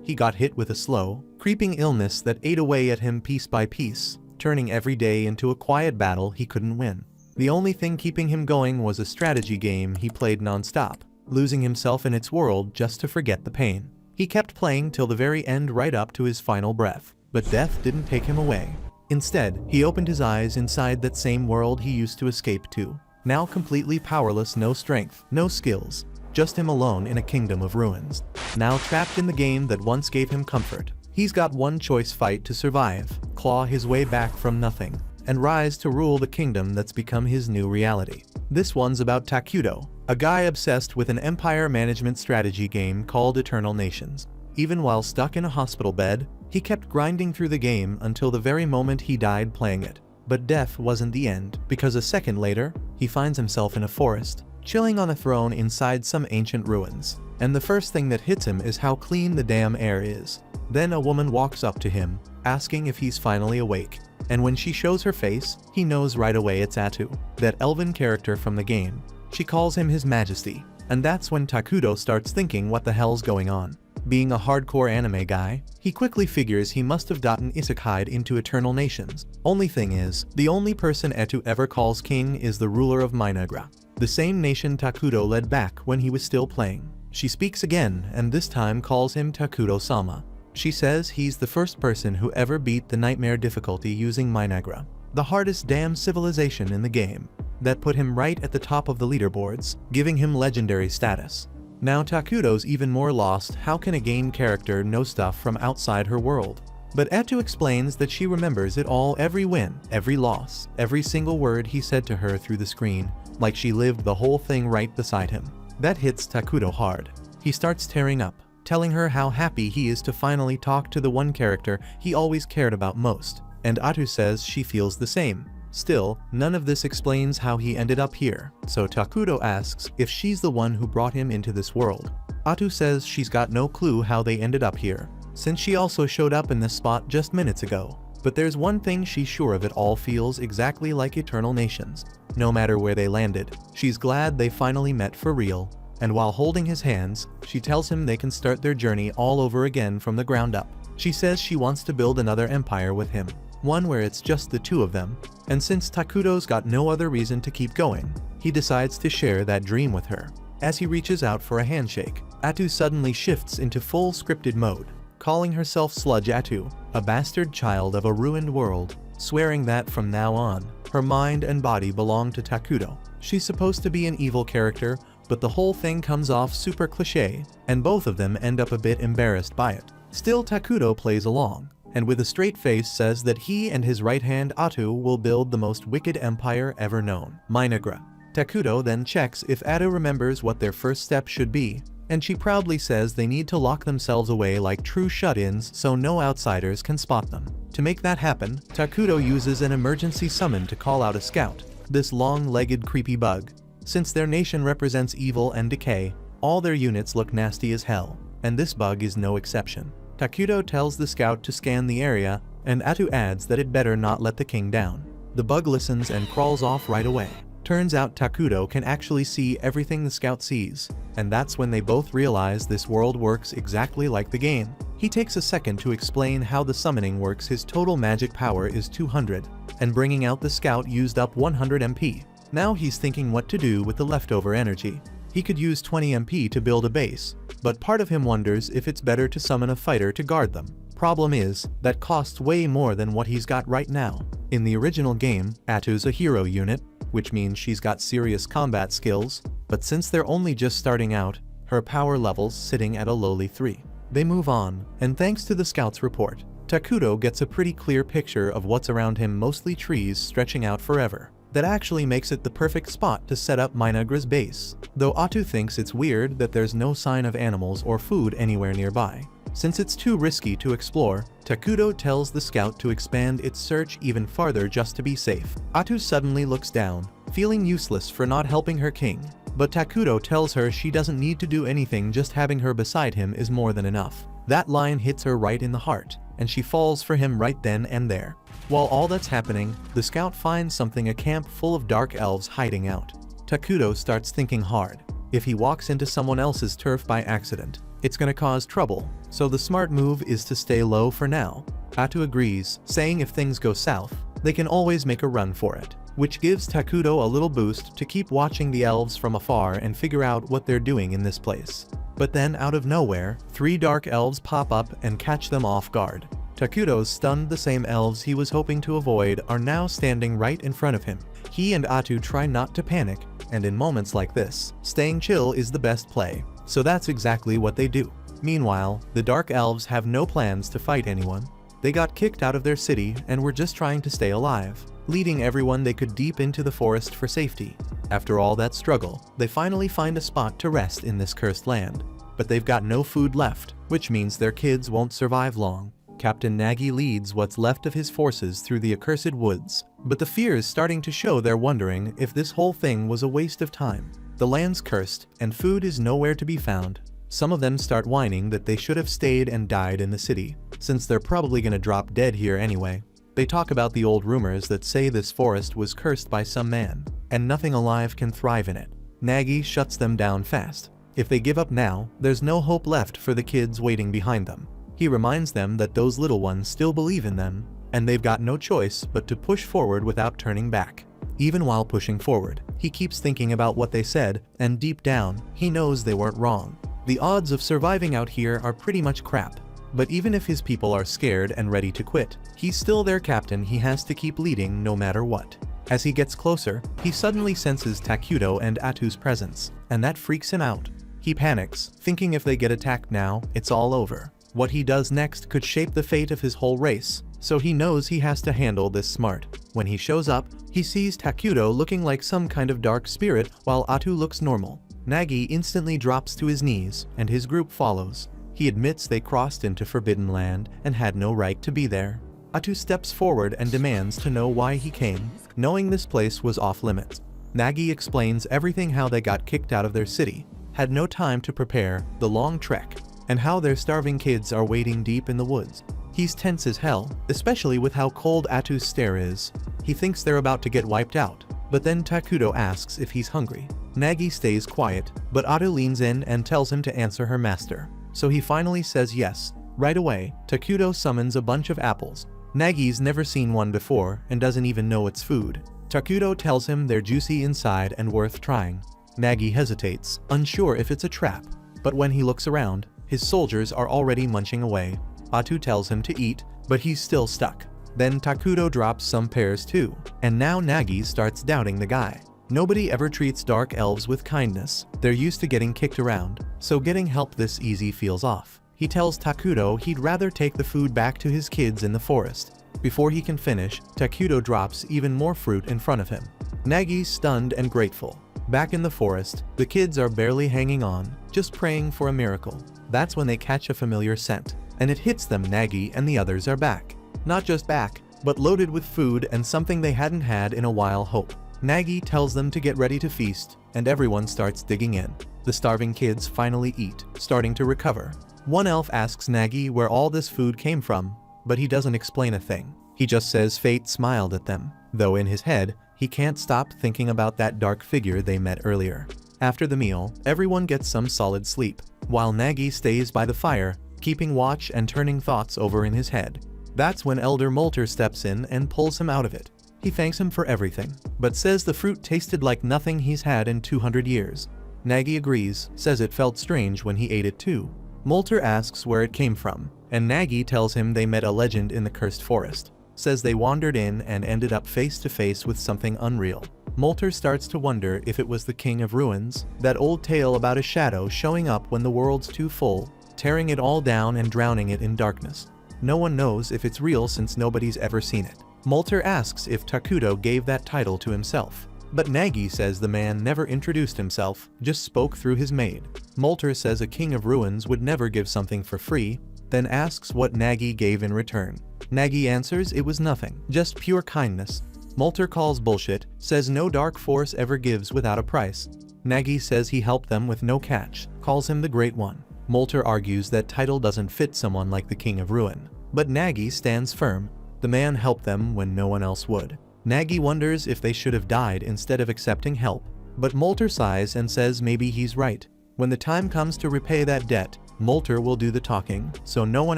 he got hit with a slow, creeping illness that ate away at him piece by piece, turning every day into a quiet battle he couldn't win. The only thing keeping him going was a strategy game he played non-stop, losing himself in its world just to forget the pain. He kept playing till the very end, right up to his final breath, but death didn't take him away. Instead, he opened his eyes inside that same world he used to escape to, now completely powerless, no strength, no skills, just him alone in a kingdom of ruins. Now trapped in the game that once gave him comfort, he's got one choice: fight to survive, claw his way back from nothing, and rise to rule the kingdom that's become his new reality. This one's about Takuto, a guy obsessed with an empire management strategy game called Eternal Nations. Even while stuck in a hospital bed, he kept grinding through the game until the very moment he died playing it. But death wasn't the end, because a second later, he finds himself in a forest, chilling on a throne inside some ancient ruins. And the first thing that hits him is how clean the damn air is. Then a woman walks up to him, asking if he's finally awake. And when she shows her face, he knows right away it's Atu, that elven character from the game. She calls him His Majesty, and that's when Takuto starts thinking what the hell's going on. Being a hardcore anime guy, he quickly figures he must have gotten isekai'd into Eternal Nations. Only thing is, the only person Atu ever calls king is the ruler of Minagra, the same nation Takuto led back when he was still playing. She speaks again, and this time calls him Takuto-sama. She says he's the first person who ever beat the nightmare difficulty using Minagra, the hardest damn civilization in the game. That put him right at the top of the leaderboards, giving him legendary status. Now Takuto's even more lost. How can a game character know stuff from outside her world? But Atu explains that she remembers it all, every win, every loss, every single word he said to her through the screen, like she lived the whole thing right beside him. That hits Takuto hard. He starts tearing up, telling her how happy he is to finally talk to the one character he always cared about most, and Atu says she feels the same. Still, none of this explains how he ended up here, so Takuto asks if she's the one who brought him into this world. Atu says she's got no clue how they ended up here, since she also showed up in this spot just minutes ago. But there's one thing she's sure of: it all feels exactly like Eternal Nations. No matter where they landed, she's glad they finally met for real. And while holding his hands, she tells him they can start their journey all over again from the ground up. She says she wants to build another empire with him, one where it's just the two of them. And since Takuto's got no other reason to keep going, he decides to share that dream with her. As he reaches out for a handshake, Atu suddenly shifts into full scripted mode, calling herself Sludge Atu, a bastard child of a ruined world, swearing that from now on, her mind and body belong to Takuto. She's supposed to be an evil character, but the whole thing comes off super cliché, and both of them end up a bit embarrassed by it. Still, Takuto plays along, and with a straight face says that he and his right hand Atu will build the most wicked empire ever known, Minagra. Takuto then checks if Atu remembers what their first step should be, and she proudly says they need to lock themselves away like true shut-ins so no outsiders can spot them. To make that happen, Takuto uses an emergency summon to call out a scout, this long-legged creepy bug. Since their nation represents evil and decay, all their units look nasty as hell, and this bug is no exception. Takuto tells the scout to scan the area, and Atu adds that it better not let the king down. The bug listens and crawls off right away. Turns out Takuto can actually see everything the scout sees, and that's when they both realize this world works exactly like the game. He takes a second to explain how the summoning works. His total magic power is 200, and bringing out the scout used up 100 MP. Now he's thinking what to do with the leftover energy. He could use 20 MP to build a base, but part of him wonders if it's better to summon a fighter to guard them. Problem is, that costs way more than what he's got right now. In the original game, Atu's a hero unit, which means she's got serious combat skills, but since they're only just starting out, her power level's sitting at a lowly 3. They move on, and thanks to the scout's report, Takuto gets a pretty clear picture of what's around him, mostly trees stretching out forever. That actually makes it the perfect spot to set up Minagra's base, though Atu thinks it's weird that there's no sign of animals or food anywhere nearby. Since it's too risky to explore, Takuto tells the scout to expand its search even farther just to be safe. Atu suddenly looks down, feeling useless for not helping her king, but Takuto tells her she doesn't need to do anything, just having her beside him is more than enough. That line hits her right in the heart, and she falls for him right then and there. While all that's happening, the scout finds something: a camp full of dark elves hiding out. Takuto starts thinking hard. If he walks into someone else's turf by accident, It's gonna cause trouble, so the smart move is to stay low for now. Atu agrees, saying if things go south, they can always make a run for it, which gives Takuto a little boost to keep watching the elves from afar and figure out what they're doing in this place. But then out of nowhere, 3 dark elves pop up and catch them off guard. Takuto's stunned. The same elves he was hoping to avoid are now standing right in front of him. He and Atu try not to panic, and in moments like this, staying chill is the best play. So that's exactly what they do. Meanwhile, the Dark Elves have no plans to fight anyone. They got kicked out of their city and were just trying to stay alive, leading everyone they could deep into the forest for safety. After all that struggle, they finally find a spot to rest in this cursed land. But they've got no food left, which means their kids won't survive long. Captain Nagi leads what's left of his forces through the accursed woods, but the fear is starting to show. They're wondering if this whole thing was a waste of time. The land's cursed, and food is nowhere to be found. Some of them start whining that they should have stayed and died in the city, since they're probably gonna drop dead here anyway. They talk about the old rumors that say this forest was cursed by some man, and nothing alive can thrive in it. Nagi shuts them down fast. If they give up now, there's no hope left for the kids waiting behind them. He reminds them that those little ones still believe in them, and they've got no choice but to push forward without turning back. Even while pushing forward, he keeps thinking about what they said, and deep down, he knows they weren't wrong. The odds of surviving out here are pretty much crap. But even if his people are scared and ready to quit, he's still their captain. He has to keep leading no matter what. As he gets closer, he suddenly senses Takuto and Atu's presence, and that freaks him out. He panics, thinking if they get attacked now, it's all over. What he does next could shape the fate of his whole race, so he knows he has to handle this smart. When he shows up, he sees Takuto looking like some kind of dark spirit while Atu looks normal. Nagi instantly drops to his knees, and his group follows. He admits they crossed into forbidden land and had no right to be there. Atu steps forward and demands to know why he came, knowing this place was off limits. Nagi explains everything: how they got kicked out of their city, had no time to prepare, the long trek, and how their starving kids are waiting deep in the woods. He's tense as hell, especially with how cold Atu's stare is. He thinks they're about to get wiped out, but then Takuto asks if he's hungry. Nagi stays quiet, but Atu leans in and tells him to answer her master. So he finally says yes. Right away, Takuto summons a bunch of apples. Nagi's never seen one before and doesn't even know it's food. Takuto tells him they're juicy inside and worth trying. Nagi hesitates, unsure if it's a trap, but when he looks around, his soldiers are already munching away. Atu tells him to eat, but he's still stuck. Then Takuto drops some pears too, and now Nagi starts doubting the guy. Nobody ever treats dark elves with kindness. They're used to getting kicked around, so getting help this easy feels off. He tells Takuto he'd rather take the food back to his kids in the forest. Before he can finish, Takuto drops even more fruit in front of him. Nagi's stunned and grateful. Back in the forest, the kids are barely hanging on, just praying for a miracle. That's when they catch a familiar scent, and it hits them. Nagi and the others are back. Not just back, but loaded with food and something they hadn't had in a while: hope. Nagi tells them to get ready to feast, and everyone starts digging in. The starving kids finally eat, starting to recover. One elf asks Nagi where all this food came from, but he doesn't explain a thing. He just says fate smiled at them, though in his head, he can't stop thinking about that dark figure they met earlier. After the meal, everyone gets some solid sleep, while Nagi stays by the fire, keeping watch and turning thoughts over in his head. That's when Elder Molter steps in and pulls him out of it. He thanks him for everything, but says the fruit tasted like nothing he's had in 200 years. Nagi agrees, says it felt strange when he ate it too. Molter asks where it came from, and Nagi tells him they met a legend in the cursed forest. Says they wandered in and ended up face to face with something unreal. Molter starts to wonder if it was the King of Ruins, that old tale about a shadow showing up when the world's too full, tearing it all down and drowning it in darkness. No one knows if it's real since nobody's ever seen it. Molter asks if Takuto gave that title to himself, but Nagi says the man never introduced himself, just spoke through his maid. Molter says a King of Ruins would never give something for free, then asks what Nagi gave in return. Nagi answers it was nothing, just pure kindness. Molter calls bullshit, says no dark force ever gives without a price. Nagi says he helped them with no catch, calls him the Great One. Molter argues that title doesn't fit someone like the King of Ruin, but Nagi stands firm. The man helped them when no one else would. Nagi wonders if they should have died instead of accepting help, but Molter sighs and says maybe he's right. When the time comes to repay that debt, Molter will do the talking, so no one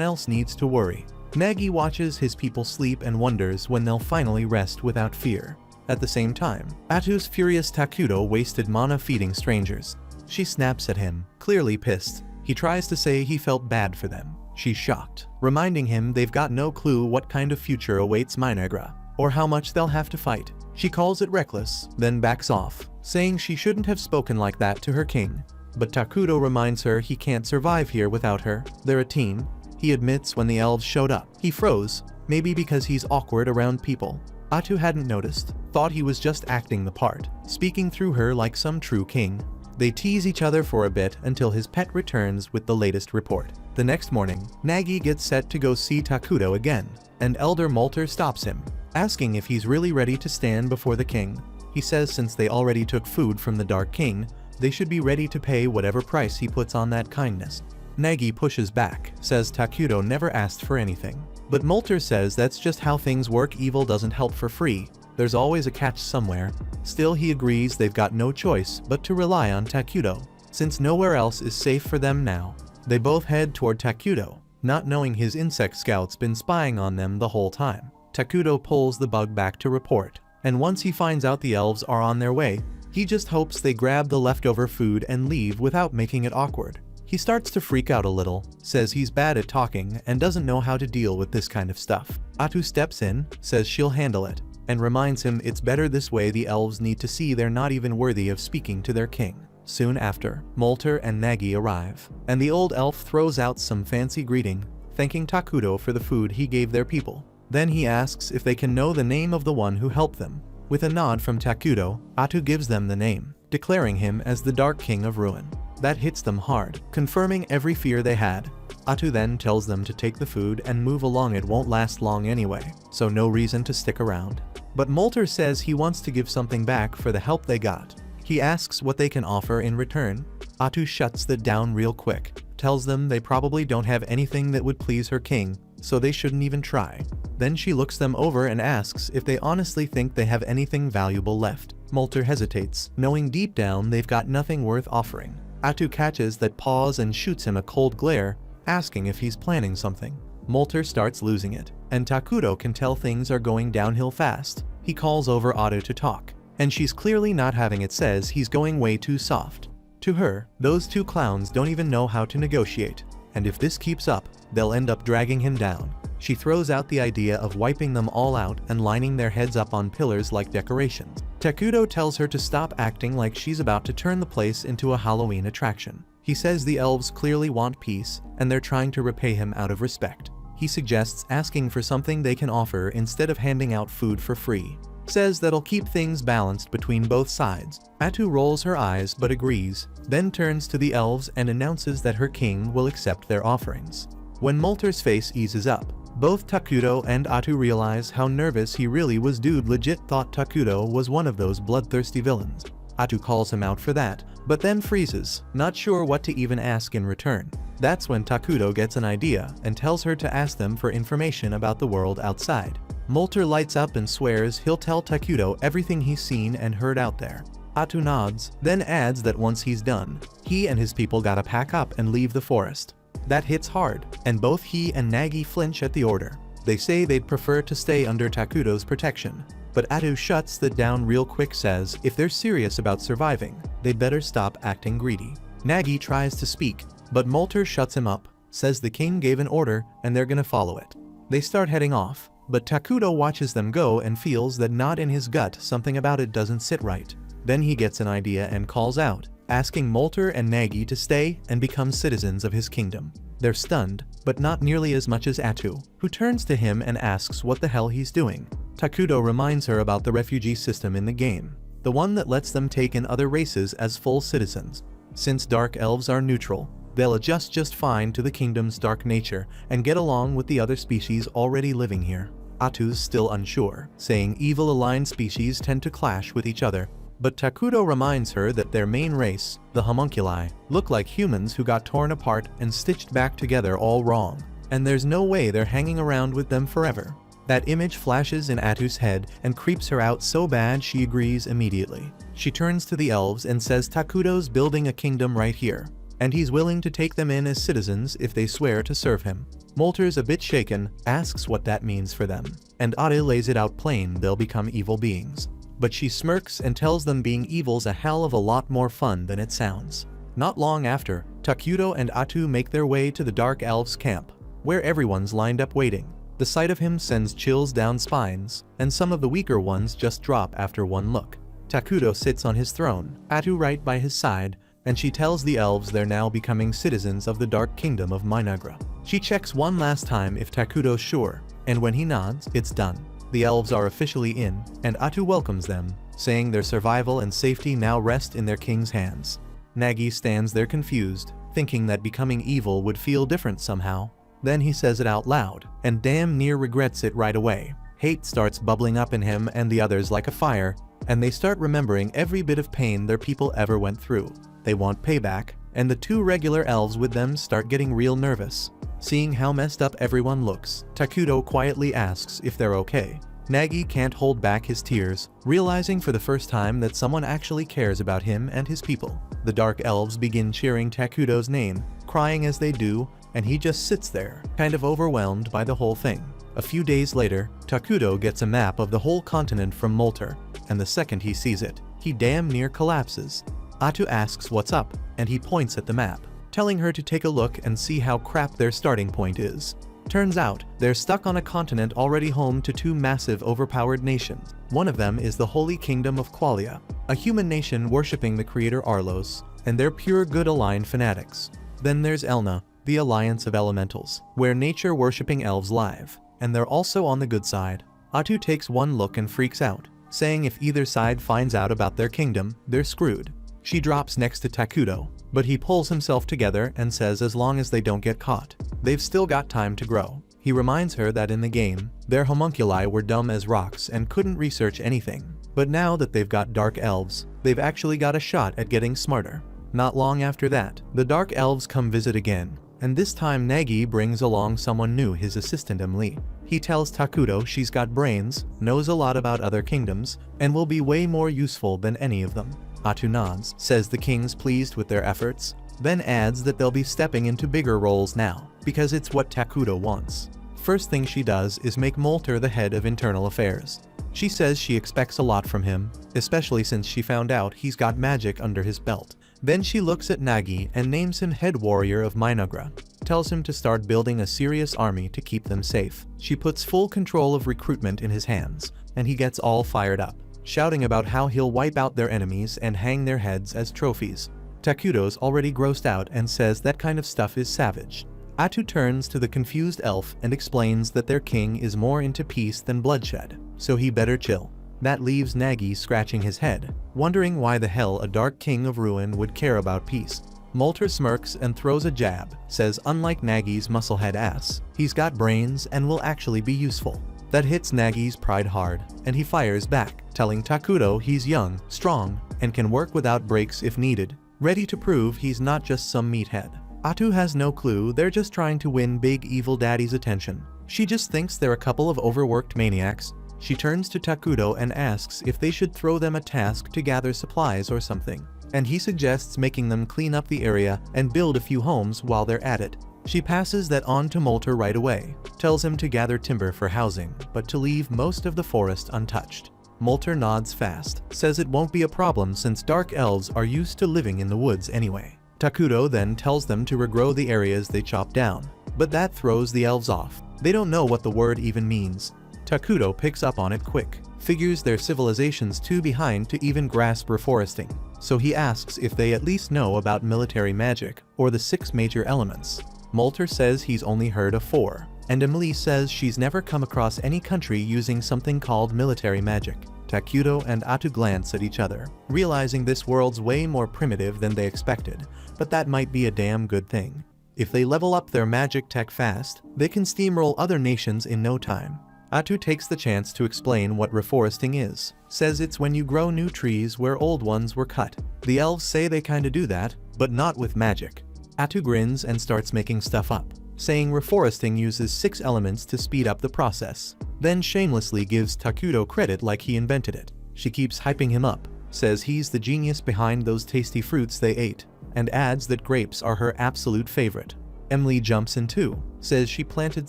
else needs to worry. Nagi watches his people sleep and wonders when they'll finally rest without fear. At the same time, Atu's furious Takudo wasted mana feeding strangers. She snaps at him, clearly pissed. He tries to say he felt bad for them. She's shocked, reminding him they've got no clue what kind of future awaits Minegra, or how much they'll have to fight. She calls it reckless, then backs off, saying she shouldn't have spoken like that to her king. But Takudo reminds her he can't survive here without her. They're a team. He admits when the elves showed up. He froze, maybe because he's awkward around people. Atu hadn't noticed, thought he was just acting the part, speaking through her like some true king. They tease each other for a bit until his pet returns with the latest report. The next morning, Nagi gets set to go see Takudo again, and Elder Molter stops him, asking if he's really ready to stand before the king. He says since they already took food from the Dark King, they should be ready to pay whatever price he puts on that kindness. Nagi pushes back, says Takudo never asked for anything. But Molter says that's just how things work. Evil doesn't help for free. There's always a catch somewhere. Still, he agrees they've got no choice but to rely on Takudo, since nowhere else is safe for them now. They both head toward Takudo, not knowing his insect scout's been spying on them the whole time. Takudo pulls the bug back to report, and once he finds out the elves are on their way, he just hopes they grab the leftover food and leave without making it awkward. He starts to freak out a little, says he's bad at talking and doesn't know how to deal with this kind of stuff. Atu steps in, says she'll handle it, and reminds him it's better this way. The elves need to see they're not even worthy of speaking to their king. Soon after, Molter and Nagi arrive, and the old elf throws out some fancy greeting, thanking Takudo for the food he gave their people. Then he asks if they can know the name of the one who helped them. With a nod from Takudo, Atu gives them the name, declaring him as the Dark King of Ruin. That hits them hard, confirming every fear they had. Atu then tells them to take the food and move along. It won't last long anyway, so no reason to stick around. But Molter says he wants to give something back for the help they got. He asks what they can offer in return. Atu shuts that down real quick, tells them they probably don't have anything that would please her king, so they shouldn't even try. Then she looks them over and asks if they honestly think they have anything valuable left. Molter hesitates, knowing deep down they've got nothing worth offering. Atu catches that pause and shoots him a cold glare, asking if he's planning something. Molter starts losing it, and Takudo can tell things are going downhill fast. He calls over Atu to talk, and she's clearly not having it, says he's going way too soft. To her, those two clowns don't even know how to negotiate, and if this keeps up, they'll end up dragging him down. She throws out the idea of wiping them all out and lining their heads up on pillars like decorations. Takudo tells her to stop acting like she's about to turn the place into a Halloween attraction. He says the elves clearly want peace, and they're trying to repay him out of respect. He suggests asking for something they can offer instead of handing out food for free. Says that'll keep things balanced between both sides. Atu rolls her eyes but agrees, then turns to the elves and announces that her king will accept their offerings. When Molter's face eases up, both Takudo and Atu realize how nervous he really was. Dude legit thought Takudo was one of those bloodthirsty villains. Atu calls him out for that, but then freezes, not sure what to even ask in return. That's when Takudo gets an idea and tells her to ask them for information about the world outside. Molter lights up and swears he'll tell Takudo everything he's seen and heard out there. Atu nods, then adds that once he's done, he and his people gotta pack up and leave the forest. That hits hard, and both he and Nagi flinch at the order. They say they'd prefer to stay under Takudo's protection, but Atu shuts that down real quick, says if they're serious about surviving, they'd better stop acting greedy. Nagi tries to speak, but Molter shuts him up, says the king gave an order and they're gonna follow it. They start heading off, but Takudo watches them go and feels that not in his gut something about it doesn't sit right. Then he gets an idea and calls out, asking Molter and Nagi to stay and become citizens of his kingdom. They're stunned, but not nearly as much as Atu, who turns to him and asks what the hell he's doing. Takudo reminds her about the refugee system in the game, the one that lets them take in other races as full citizens. Since dark elves are neutral, they'll adjust just fine to the kingdom's dark nature and get along with the other species already living here. Atu's still unsure, saying evil-aligned species tend to clash with each other, but Takudo reminds her that their main race, the homunculi, look like humans who got torn apart and stitched back together all wrong, and there's no way they're hanging around with them forever. That image flashes in Atu's head and creeps her out so bad she agrees immediately. She turns to the elves and says Takudo's building a kingdom right here. and he's willing to take them in as citizens if they swear to serve him. Molter's a bit shaken, asks what that means for them, and Atu lays it out plain they'll become evil beings. But she smirks and tells them being evil's a hell of a lot more fun than it sounds. Not long after, Takuto and Atu make their way to the Dark Elves' camp, where everyone's lined up waiting. The sight of him sends chills down spines, and some of the weaker ones just drop after one look. Takuto sits on his throne, Atu right by his side, and she tells the elves they're now becoming citizens of the Dark Kingdom of Minagra. She checks one last time if Takuto's sure, and when he nods, it's done. The elves are officially in, and Atu welcomes them, saying their survival and safety now rest in their king's hands. Nagi stands there confused, thinking that becoming evil would feel different somehow. Then he says it out loud, and damn near regrets it right away. Hate starts bubbling up in him and the others like a fire, and they start remembering every bit of pain their people ever went through. They want payback, and the two regular elves with them start getting real nervous. Seeing how messed up everyone looks, Takuto quietly asks if they're okay. Nagi can't hold back his tears, realizing for the first time that someone actually cares about him and his people. The Dark Elves begin cheering Takuto's name, crying as they do, and he just sits there, kind of overwhelmed by the whole thing. A few days later, Takuto gets a map of the whole continent from Molter, and the second he sees it, he damn near collapses. Atu asks what's up, and he points at the map, telling her to take a look and see how crap their starting point is. Turns out, they're stuck on a continent already home to two massive overpowered nations. One of them is the Holy Kingdom of Qualia, a human nation worshipping the creator Arlos, and they're pure good-aligned fanatics. Then there's Elna, the Alliance of Elementals, where nature-worshipping elves live, and they're also on the good side. Atu takes one look and freaks out, saying if either side finds out about their kingdom, they're screwed. She drops next to Takuto, but he pulls himself together and says as long as they don't get caught, they've still got time to grow. He reminds her that in the game, their homunculi were dumb as rocks and couldn't research anything. But now that they've got Dark Elves, they've actually got a shot at getting smarter. Not long after that, the Dark Elves come visit again, and this time Nagi brings along someone new, his assistant Emily. He tells Takuto she's got brains, knows a lot about other kingdoms, and will be way more useful than any of them. Atu nods, says the king's pleased with their efforts, then adds that they'll be stepping into bigger roles now, because it's what Takuto wants. First thing she does is make Molter the head of internal affairs. She says she expects a lot from him, especially since she found out he's got magic under his belt. Then she looks at Nagi and names him head warrior of Minagra, tells him to start building a serious army to keep them safe. She puts full control of recruitment in his hands, and he gets all fired up, shouting about how he'll wipe out their enemies and hang their heads as trophies. Takuto's already grossed out and says that kind of stuff is savage. Atu turns to the confused elf and explains that their king is more into peace than bloodshed, so he better chill. That leaves Nagi scratching his head, wondering why the hell a Dark King of Ruin would care about peace. Molter smirks and throws a jab, says unlike Nagi's musclehead ass, he's got brains and will actually be useful. That hits Nagi's pride hard, and he fires back, telling Takuto he's young, strong, and can work without breaks if needed, ready to prove he's not just some meathead. Atu has no clue they're just trying to win Big Evil Daddy's attention. She just thinks they're a couple of overworked maniacs. She turns to Takuto and asks if they should throw them a task to gather supplies or something, and he suggests making them clean up the area and build a few homes while they're at it. She passes that on to Molter right away, tells him to gather timber for housing, but to leave most of the forest untouched. Molter nods fast, says it won't be a problem since Dark Elves are used to living in the woods anyway. Takuto then tells them to regrow the areas they chopped down, but that throws the elves off. They don't know what the word even means. Takuto picks up on it quick, figures their civilization's too behind to even grasp reforesting, so he asks if they at least know about military magic or the 6 major elements. Molter says he's only heard of 4, and Emily says she's never come across any country using something called military magic. Takuto and Atu glance at each other, realizing this world's way more primitive than they expected, but that might be a damn good thing. If they level up their magic tech fast, they can steamroll other nations in no time. Atu takes the chance to explain what reforesting is, says it's when you grow new trees where old ones were cut. The elves say they kinda do that, but not with magic. Atu grins and starts making stuff up, saying reforesting uses 6 elements to speed up the process, then shamelessly gives Takuto credit like he invented it. She keeps hyping him up, says he's the genius behind those tasty fruits they ate, and adds that grapes are her absolute favorite. Emily jumps in too, says she planted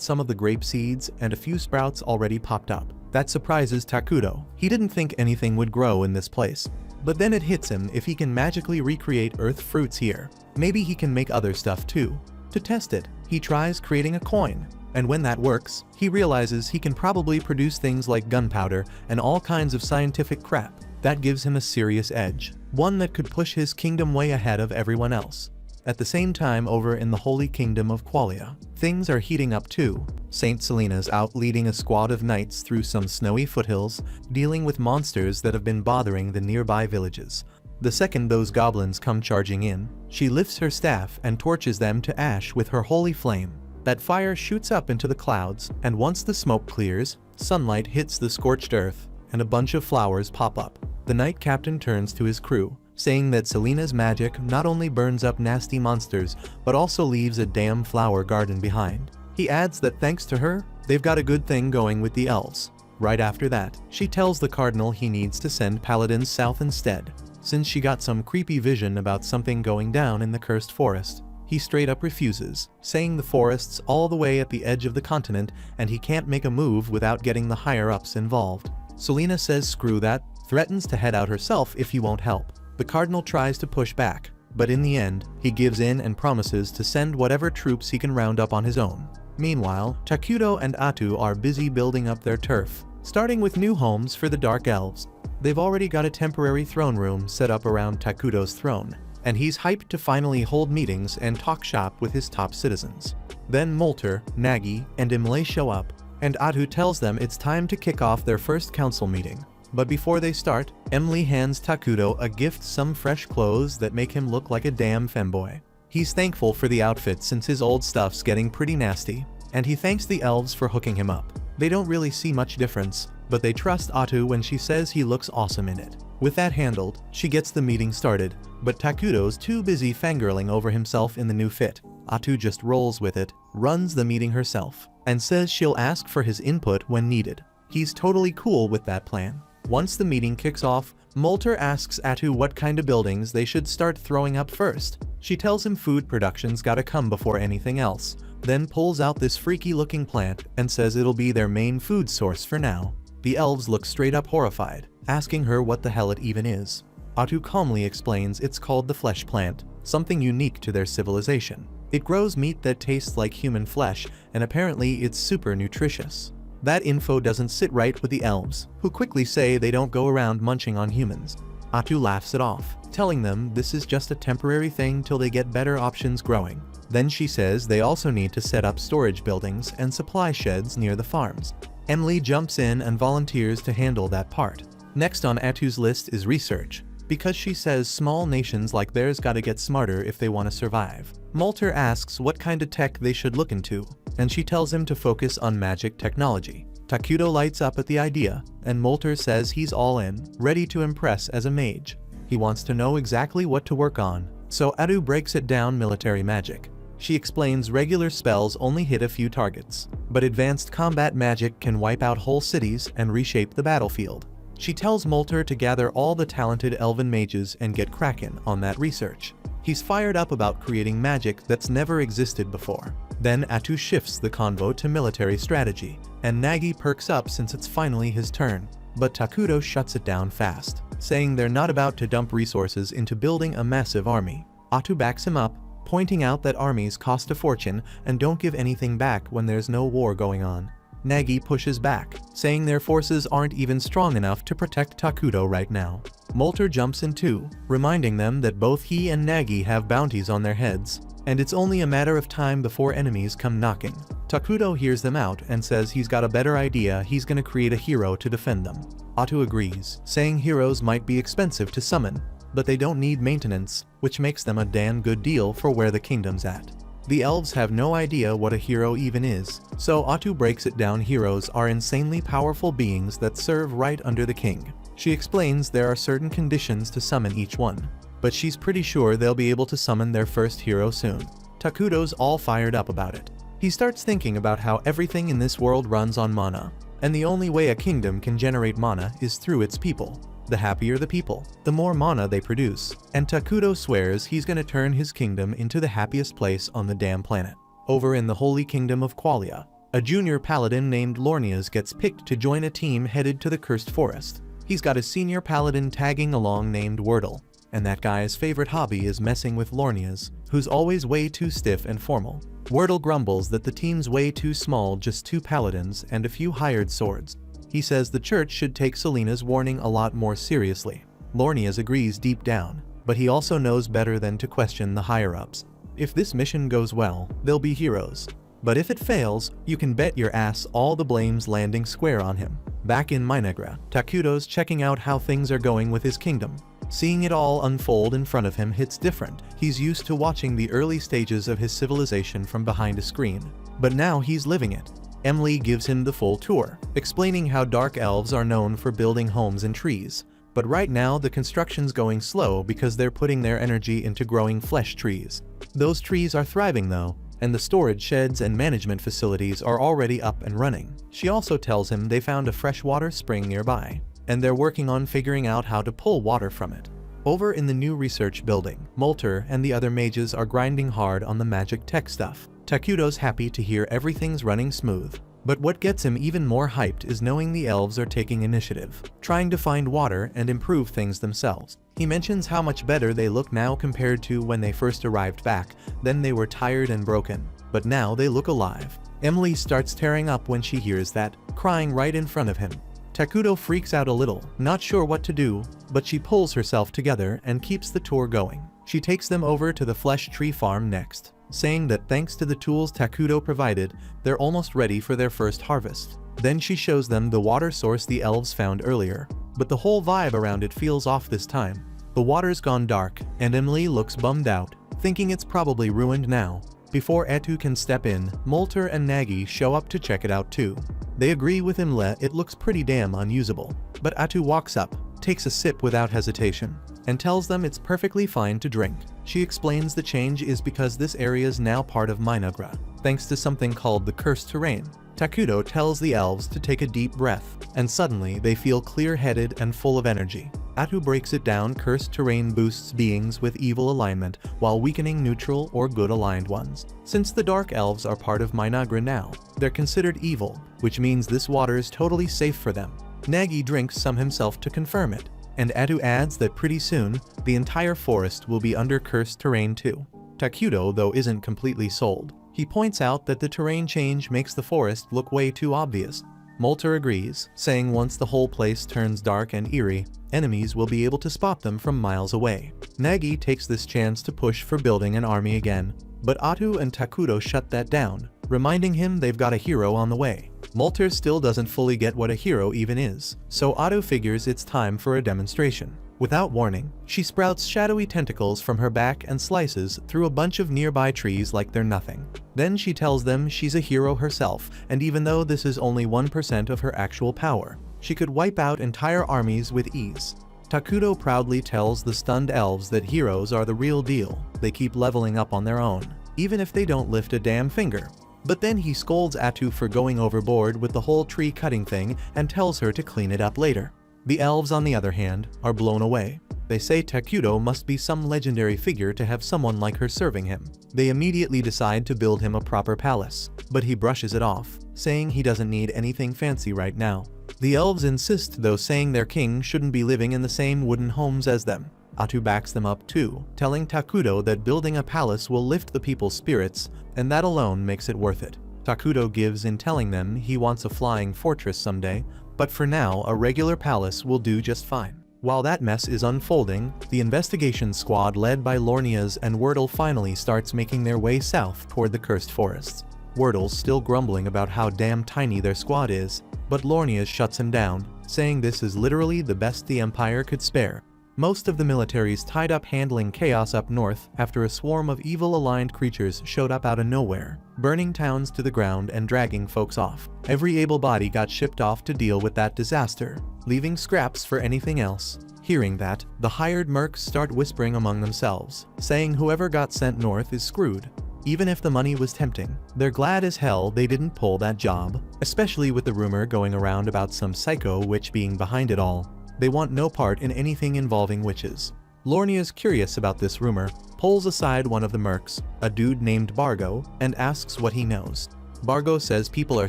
some of the grape seeds and a few sprouts already popped up. That surprises Takuto. He didn't think anything would grow in this place. But then it hits him if he can magically recreate earth fruits here. Maybe he can make other stuff too. To test it, he tries creating a coin. And when that works, he realizes he can probably produce things like gunpowder and all kinds of scientific crap. That gives him a serious edge, one that could push his kingdom way ahead of everyone else. At the same time, over in the Holy Kingdom of Qualia, things are heating up too. Saint Selena's out leading a squad of knights through some snowy foothills, dealing with monsters that have been bothering the nearby villages. The second those goblins come charging in, she lifts her staff and torches them to ash with her holy flame. That fire shoots up into the clouds, and once the smoke clears, sunlight hits the scorched earth, and a bunch of flowers pop up. The knight captain turns to his crew, saying that Selena's magic not only burns up nasty monsters, but also leaves a damn flower garden behind. He adds that thanks to her, they've got a good thing going with the elves. Right after that, she tells the cardinal he needs to send paladins south instead, since she got some creepy vision about something going down in the cursed forest. He straight up refuses, saying the forest's all the way at the edge of the continent and he can't make a move without getting the higher-ups involved. Selena says screw that, threatens to head out herself if he won't help. The cardinal tries to push back, but in the end, he gives in and promises to send whatever troops he can round up on his own. Meanwhile, Takuto and Atu are busy building up their turf, starting with new homes for the Dark Elves. They've already got a temporary throne room set up around Takuto's throne, and he's hyped to finally hold meetings and talk shop with his top citizens. Then Molter, Nagi, and Imlay show up, and Atu tells them it's time to kick off their first council meeting. But before they start, Emily hands Takuto a gift, some fresh clothes that make him look like a damn femboy. He's thankful for the outfit since his old stuff's getting pretty nasty, and he thanks the elves for hooking him up. They don't really see much difference, but they trust Atu when she says he looks awesome in it. With that handled, she gets the meeting started, but Takuto's too busy fangirling over himself in the new fit. Atu just rolls with it, runs the meeting herself, and says she'll ask for his input when needed. He's totally cool with that plan. Once the meeting kicks off, Molter asks Atu what kind of buildings they should start throwing up first. She tells him food production's gotta come before anything else, then pulls out this freaky looking plant and says it'll be their main food source for now. The elves look straight up horrified, asking her what the hell it even is. Atu calmly explains it's called the flesh plant, something unique to their civilization. It grows meat that tastes like human flesh, and apparently it's super nutritious. That info doesn't sit right with the elves, who quickly say they don't go around munching on humans. Atu laughs it off, telling them this is just a temporary thing till they get better options growing. Then she says they also need to set up storage buildings and supply sheds near the farms. Emily jumps in and volunteers to handle that part. Next on Atu's list is research, because she says small nations like theirs gotta get smarter if they want to survive. Molter asks what kind of tech they should look into, and she tells him to focus on magic technology. Takuto lights up at the idea, and Molter says he's all in, ready to impress as a mage. He wants to know exactly what to work on, so Atu breaks it down military magic. She explains regular spells only hit a few targets, but advanced combat magic can wipe out whole cities and reshape the battlefield. She tells Molter to gather all the talented elven mages and get cracking on that research. He's fired up about creating magic that's never existed before. Then Atu shifts the convo to military strategy, and Nagi perks up since it's finally his turn. But Takuto shuts it down fast, saying they're not about to dump resources into building a massive army. Atu backs him up, pointing out that armies cost a fortune and don't give anything back when there's no war going on. Nagi pushes back, saying their forces aren't even strong enough to protect Takuto right now. Molter jumps in too, reminding them that both he and Nagi have bounties on their heads, and it's only a matter of time before enemies come knocking. Takuto hears them out and says he's got a better idea, he's gonna create a hero to defend them. Atu agrees, saying heroes might be expensive to summon, but they don't need maintenance, which makes them a damn good deal for where the kingdom's at. The elves have no idea what a hero even is, so Atu breaks it down. Heroes are insanely powerful beings that serve right under the king. She explains there are certain conditions to summon each one, but she's pretty sure they'll be able to summon their first hero soon. Takuto's all fired up about it. He starts thinking about how everything in this world runs on mana, and the only way a kingdom can generate mana is through its people. The happier the people, the more mana they produce, and Takuto swears he's gonna turn his kingdom into the happiest place on the damn planet. Over in the Holy Kingdom of Qualia, a junior paladin named Lornias gets picked to join a team headed to the Cursed Forest. He's got a senior paladin tagging along named Wordle, and that guy's favorite hobby is messing with Lornias, who's always way too stiff and formal. Wordle grumbles that the team's way too small, just 2 paladins and a few hired swords. He says the church should take Selena's warning a lot more seriously. Lornias agrees deep down, but he also knows better than to question the higher-ups. If this mission goes well, they'll be heroes. But if it fails, you can bet your ass all the blame's landing square on him. Back in Minagra, Takuto's checking out how things are going with his kingdom. Seeing it all unfold in front of him hits different. He's used to watching the early stages of his civilization from behind a screen, but now he's living it. Emily gives him the full tour, explaining how dark elves are known for building homes in trees. But right now the construction's going slow because they're putting their energy into growing flesh trees. Those trees are thriving though, and the storage sheds and management facilities are already up and running. She also tells him they found a freshwater spring nearby, and they're working on figuring out how to pull water from it. Over in the new research building, Molter and the other mages are grinding hard on the magic tech stuff. Takuto's happy to hear everything's running smooth, but what gets him even more hyped is knowing the elves are taking initiative, trying to find water and improve things themselves. He mentions how much better they look now compared to when they first arrived back. Then they were tired and broken, but now they look alive. Emily starts tearing up when she hears that, crying right in front of him. Takuto freaks out a little, not sure what to do, but she pulls herself together and keeps the tour going. She takes them over to the flesh tree farm next, saying that thanks to the tools Takuto provided, they're almost ready for their first harvest. Then she shows them the water source the elves found earlier, but the whole vibe around it feels off this time. The water's gone dark, and Emily looks bummed out, thinking it's probably ruined now. Before Etu can step in, Molter and Nagi show up to check it out too. They agree with Imle it looks pretty damn unusable, but Atu walks up, takes a sip without hesitation, and tells them it's perfectly fine to drink. She explains the change is because this area is now part of Minagra, thanks to something called the Cursed Terrain. Takuto tells the elves to take a deep breath, and suddenly they feel clear-headed and full of energy. Atu breaks it down: cursed terrain boosts beings with evil alignment, while weakening neutral or good aligned ones. Since the Dark Elves are part of Minagra now, they're considered evil, which means this water is totally safe for them. Nagi drinks some himself to confirm it, and Atu adds that pretty soon, the entire forest will be under cursed terrain too. Takuto, though, isn't completely sold. He points out that the terrain change makes the forest look way too obvious. Molter agrees, saying once the whole place turns dark and eerie, enemies will be able to spot them from miles away. Nagi takes this chance to push for building an army again, but Atu and Takuto shut that down, reminding him they've got a hero on the way. Molter still doesn't fully get what a hero even is, so Atu figures it's time for a demonstration. Without warning, she sprouts shadowy tentacles from her back and slices through a bunch of nearby trees like they're nothing. Then she tells them she's a hero herself, and even though this is only 1% of her actual power, she could wipe out entire armies with ease. Takuto proudly tells the stunned elves that heroes are the real deal. They keep leveling up on their own, even if they don't lift a damn finger. But then he scolds Atu for going overboard with the whole tree cutting thing and tells her to clean it up later. The elves, on the other hand, are blown away. They say Takuto must be some legendary figure to have someone like her serving him. They immediately decide to build him a proper palace, but he brushes it off, saying he doesn't need anything fancy right now. The elves insist, though, saying their king shouldn't be living in the same wooden homes as them. Atu backs them up too, telling Takuto that building a palace will lift the people's spirits, and that alone makes it worth it. Takuto gives in, telling them he wants a flying fortress someday, but for now a regular palace will do just fine. While that mess is unfolding, the investigation squad led by Lornias and Wordle finally starts making their way south toward the cursed forests. Wordle's still grumbling about how damn tiny their squad is, but Lornias shuts him down, saying this is literally the best the Empire could spare. Most of the military's tied up handling chaos up north after a swarm of evil-aligned creatures showed up out of nowhere, burning towns to the ground and dragging folks off. Every able body got shipped off to deal with that disaster, leaving scraps for anything else. Hearing that, the hired mercs start whispering among themselves, saying whoever got sent north is screwed. Even if the money was tempting, they're glad as hell they didn't pull that job, especially with the rumor going around about some psycho witch being behind it all. They want no part in anything involving witches. Lornia's curious about this rumor, pulls aside one of the mercs, a dude named Bargo, and asks what he knows. Bargo says people are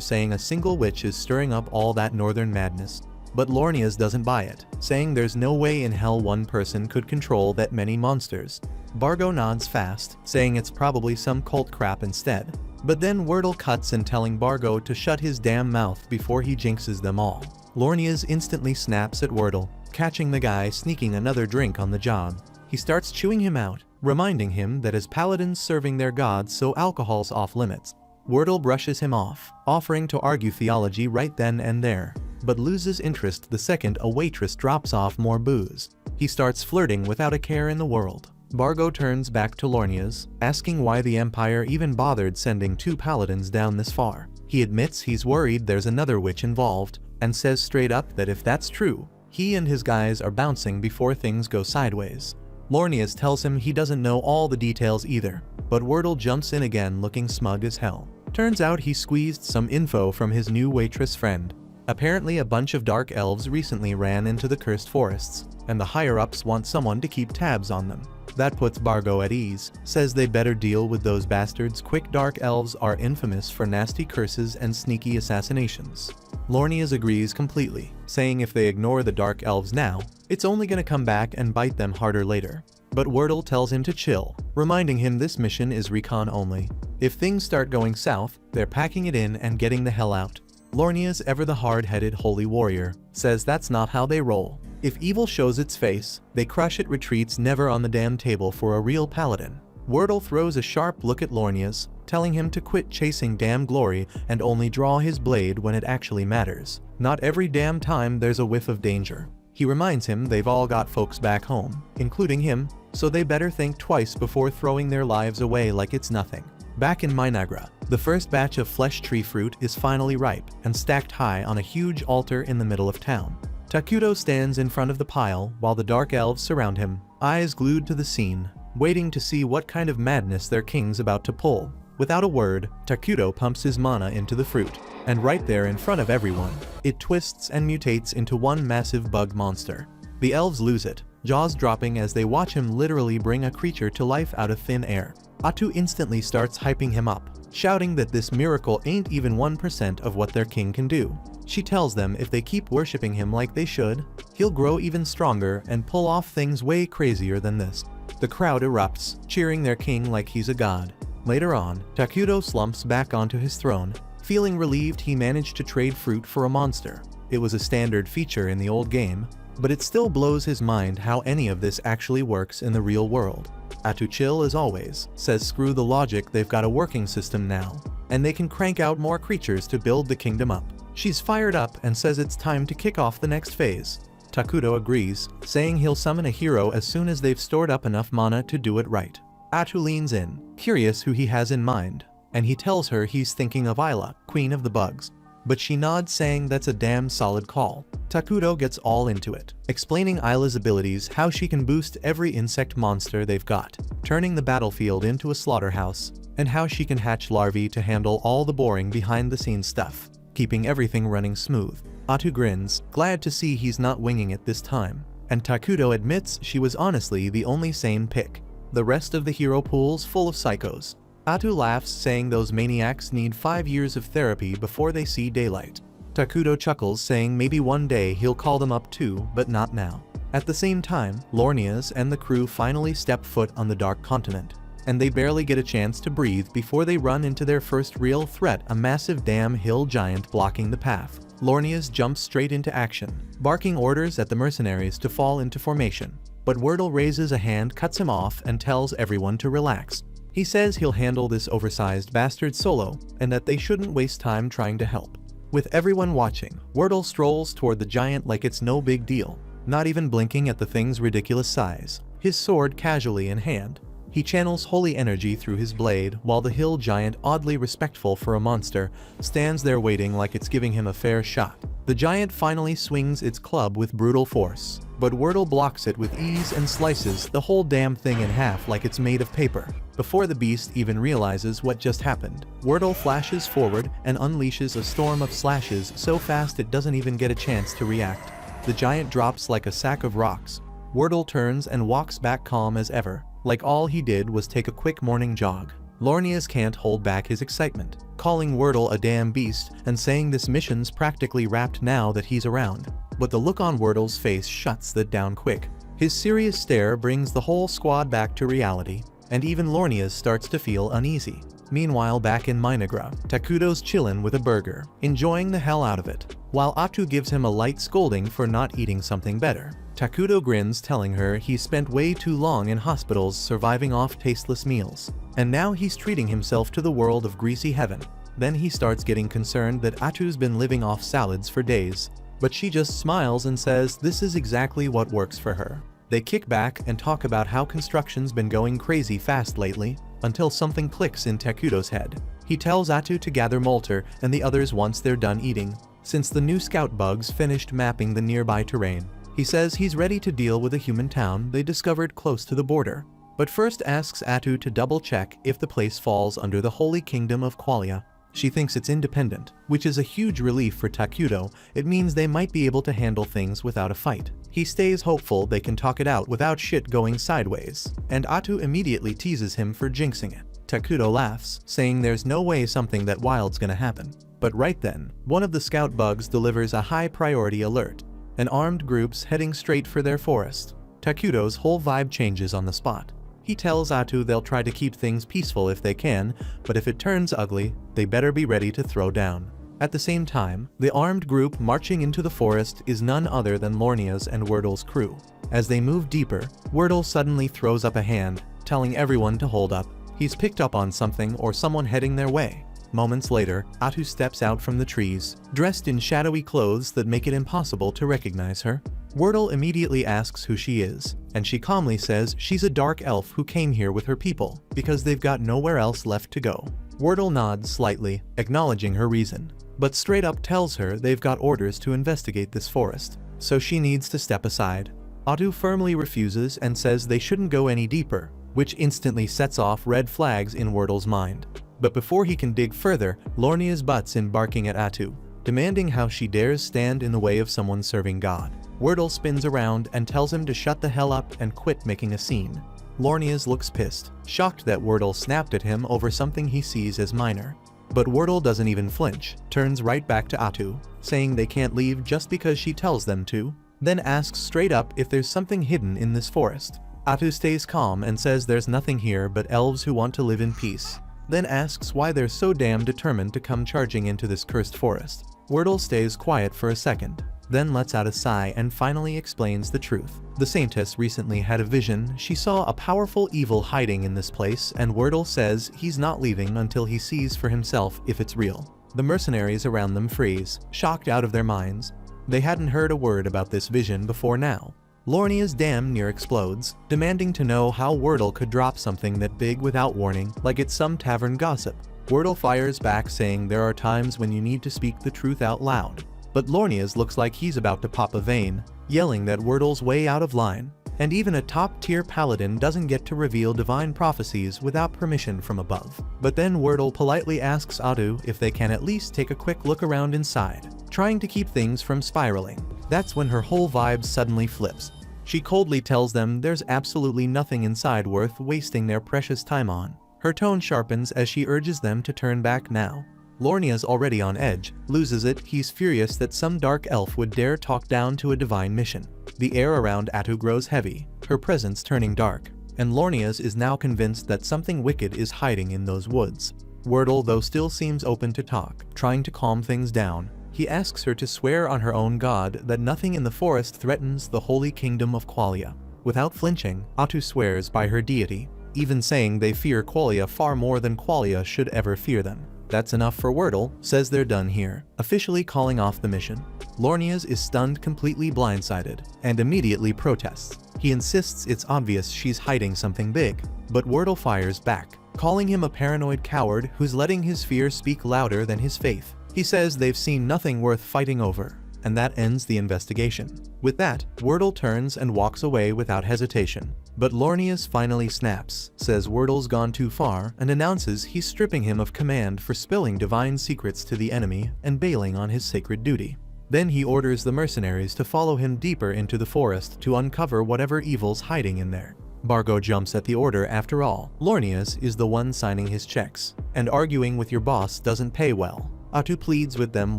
saying a single witch is stirring up all that northern madness. But Lornia's doesn't buy it, saying there's no way in hell one person could control that many monsters. Bargo nods fast, saying it's probably some cult crap instead. But then Wordle cuts in telling Bargo to shut his damn mouth before he jinxes them all. Lornia's instantly snaps at Wordle, catching the guy sneaking another drink on the job. He starts chewing him out, reminding him that as paladins serving their gods, so alcohol's off limits. Wordle brushes him off, offering to argue theology right then and there, but loses interest the second a waitress drops off more booze. He starts flirting without a care in the world. Bargo turns back to Lornia's, asking why the Empire even bothered sending 2 paladins down this far. He admits he's worried there's another witch involved, and says straight up that if that's true, he and his guys are bouncing before things go sideways. Lornia's tells him he doesn't know all the details either, but Wordle jumps in again looking smug as hell. Turns out he squeezed some info from his new waitress friend. Apparently a bunch of dark elves recently ran into the cursed forests, and the higher-ups want someone to keep tabs on them. That puts Bargo at ease, says they better deal with those bastards quick. Dark elves are infamous for nasty curses and sneaky assassinations. Lornia's agrees completely, saying if they ignore the dark elves now, it's only gonna come back and bite them harder later. But Wordle tells him to chill, reminding him this mission is recon only. If things start going south, they're packing it in and getting the hell out. Lornia's ever the hard-headed holy warrior, says that's not how they roll. If evil shows its face, they crush it, retreats never on the damn table for a real paladin. Wordle throws a sharp look at Lornia's, telling him to quit chasing damn glory and only draw his blade when it actually matters. Not every damn time there's a whiff of danger. He reminds him they've all got folks back home, including him, so they better think twice before throwing their lives away like it's nothing. Back in Minagra, the first batch of flesh tree fruit is finally ripe and stacked high on a huge altar in the middle of town. Takuto stands in front of the pile while the dark elves surround him, eyes glued to the scene, waiting to see what kind of madness their king's about to pull. Without a word, Takuto pumps his mana into the fruit, and right there in front of everyone, it twists and mutates into one massive bug monster. The elves lose it, jaws dropping as they watch him literally bring a creature to life out of thin air. Atu instantly starts hyping him up, shouting that this miracle ain't even 1% of what their king can do. She tells them if they keep worshipping him like they should, he'll grow even stronger and pull off things way crazier than this. The crowd erupts, cheering their king like he's a god. Later on, Takuto slumps back onto his throne, feeling relieved he managed to trade fruit for a monster. It was a standard feature in the old game, but it still blows his mind how any of this actually works in the real world. Atu chill as always, says screw the logic, they've got a working system now, and they can crank out more creatures to build the kingdom up. She's fired up and says it's time to kick off the next phase. Takuto agrees, saying he'll summon a hero as soon as they've stored up enough mana to do it right. Atu leans in, curious who he has in mind, and he tells her he's thinking of Isla, queen of the bugs. But she nods, saying that's a damn solid call. Takuto gets all into it, explaining Isla's abilities, how she can boost every insect monster they've got, turning the battlefield into a slaughterhouse, and how she can hatch larvae to handle all the boring behind-the-scenes stuff, keeping everything running smooth. Atu grins, glad to see he's not winging it this time, and Takuto admits she was honestly the only sane pick. The rest of the hero pool's full of psychos. Atu laughs, saying those maniacs need 5 years of therapy before they see daylight. Takuto chuckles, saying maybe one day he'll call them up too, but not now. At the same time, Lornia's and the crew finally step foot on the Dark Continent, and they barely get a chance to breathe before they run into their first real threat, a massive damn hill giant blocking the path. Lornia's jumps straight into action, barking orders at the mercenaries to fall into formation, but Wordle raises a hand, cuts him off, and tells everyone to relax. He says he'll handle this oversized bastard solo, and that they shouldn't waste time trying to help. With everyone watching, Wordle strolls toward the giant like it's no big deal, not even blinking at the thing's ridiculous size, his sword casually in hand. He channels holy energy through his blade, while the hill giant, oddly respectful for a monster, stands there waiting like it's giving him a fair shot. The giant finally swings its club with brutal force, but Wordle blocks it with ease and slices the whole damn thing in half like it's made of paper. Before the beast even realizes what just happened, Wordle flashes forward and unleashes a storm of slashes so fast it doesn't even get a chance to react. The giant drops like a sack of rocks. Wordle turns and walks back calm as ever, like all he did was take a quick morning jog. Lornias can't hold back his excitement, calling Wordle a damn beast and saying this mission's practically wrapped now that he's around. But the look on Wordle's face shuts that down quick. His serious stare brings the whole squad back to reality, and even Lornias starts to feel uneasy. Meanwhile, back in Minagra, Takuto's chillin' with a burger, enjoying the hell out of it, while Atu gives him a light scolding for not eating something better. Takuto grins, telling her he's spent way too long in hospitals surviving off tasteless meals, and now he's treating himself to the world of greasy heaven. Then he starts getting concerned that Atu's been living off salads for days, but she just smiles and says this is exactly what works for her. They kick back and talk about how construction's been going crazy fast lately, until something clicks in Takuto's head. He tells Atu to gather Molter and the others once they're done eating, since the new scout bugs finished mapping the nearby terrain. He says he's ready to deal with a human town they discovered close to the border, but first asks Atu to double check if the place falls under the Holy Kingdom of Qualia. She thinks it's independent, which is a huge relief for Takuto. It means they might be able to handle things without a fight. He stays hopeful they can talk it out without shit going sideways, and Atu immediately teases him for jinxing it. Takuto laughs, saying there's no way something that wild's gonna happen. But right then, one of the scout bugs delivers a high priority alert. An armed group's heading straight for their forest. Takuto's whole vibe changes on the spot. He tells Atu they'll try to keep things peaceful if they can, but if it turns ugly, they better be ready to throw down. At the same time, the armed group marching into the forest is none other than Lornia's and Wordle's crew. As they move deeper, Wordle suddenly throws up a hand, telling everyone to hold up. He's picked up on something or someone heading their way. Moments later, Atu steps out from the trees, dressed in shadowy clothes that make it impossible to recognize her. Wordle immediately asks who she is, and she calmly says she's a dark elf who came here with her people, because they've got nowhere else left to go. Wordle nods slightly, acknowledging her reason, but straight up tells her they've got orders to investigate this forest, so she needs to step aside. Atu firmly refuses and says they shouldn't go any deeper, which instantly sets off red flags in Wordle's mind. But before he can dig further, Lornia's butts in barking at Atu, demanding how she dares stand in the way of someone serving God. Wordle spins around and tells him to shut the hell up and quit making a scene. Lornia's looks pissed, shocked that Wordle snapped at him over something he sees as minor. But Wordle doesn't even flinch, turns right back to Atu, saying they can't leave just because she tells them to, then asks straight up if there's something hidden in this forest. Atu stays calm and says there's nothing here but elves who want to live in peace, then asks why they're so damn determined to come charging into this cursed forest. Wordle stays quiet for a second, then lets out a sigh and finally explains the truth. The Saintess recently had a vision. She saw a powerful evil hiding in this place, and Wordle says he's not leaving until he sees for himself if it's real. The mercenaries around them freeze, shocked out of their minds. They hadn't heard a word about this vision before now. Lornia's damn near explodes, demanding to know how Wordle could drop something that big without warning, like it's some tavern gossip. Wordle fires back, saying there are times when you need to speak the truth out loud. But Lornia's looks like he's about to pop a vein, yelling that Wordle's way out of line, and even a top-tier paladin doesn't get to reveal divine prophecies without permission from above. But then Wordle politely asks Atu if they can at least take a quick look around inside, trying to keep things from spiraling. That's when her whole vibe suddenly flips. She coldly tells them there's absolutely nothing inside worth wasting their precious time on. Her tone sharpens as she urges them to turn back now. Lornia's already on edge, loses it. He's furious that some dark elf would dare talk down to a divine mission. The air around Atu grows heavy, her presence turning dark, and Lornia's is now convinced that something wicked is hiding in those woods. Wordle, though, still seems open to talk, trying to calm things down. He asks her to swear on her own god that nothing in the forest threatens the Holy Kingdom of Qualia. Without flinching, Atu swears by her deity, even saying they fear Qualia far more than Qualia should ever fear them. That's enough for Wordle, says they're done here, officially calling off the mission. Lornia's is stunned, completely blindsided, and immediately protests. He insists it's obvious she's hiding something big, but Wordle fires back, calling him a paranoid coward who's letting his fear speak louder than his faith. He says they've seen nothing worth fighting over, and that ends the investigation. With that, Wordle turns and walks away without hesitation. But Lornia's finally snaps, says Wordle's gone too far, and announces he's stripping him of command for spilling divine secrets to the enemy and bailing on his sacred duty. Then he orders the mercenaries to follow him deeper into the forest to uncover whatever evil's hiding in there. Bargo jumps at the order after all. Lornias is the one signing his checks, and arguing with your boss doesn't pay well. Atu pleads with them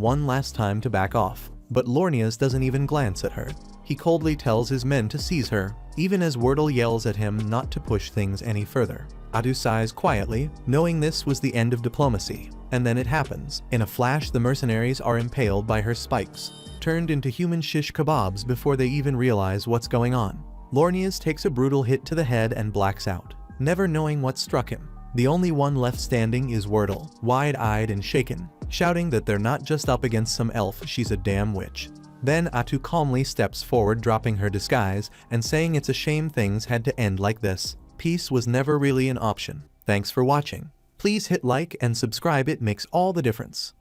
one last time to back off, but Lornias doesn't even glance at her. He coldly tells his men to seize her, even as Wordle yells at him not to push things any further. Atu sighs quietly, knowing this was the end of diplomacy. And then it happens. In a flash, the mercenaries are impaled by her spikes, turned into human shish kebabs before they even realize what's going on. Lornias takes a brutal hit to the head and blacks out, never knowing what struck him. The only one left standing is Wordle, wide-eyed and shaken, shouting that they're not just up against some elf, she's a damn witch. Then Atu calmly steps forward, dropping her disguise and saying it's a shame things had to end like this. Peace was never really an option. Thanks for watching. Please hit like and subscribe, it makes all the difference.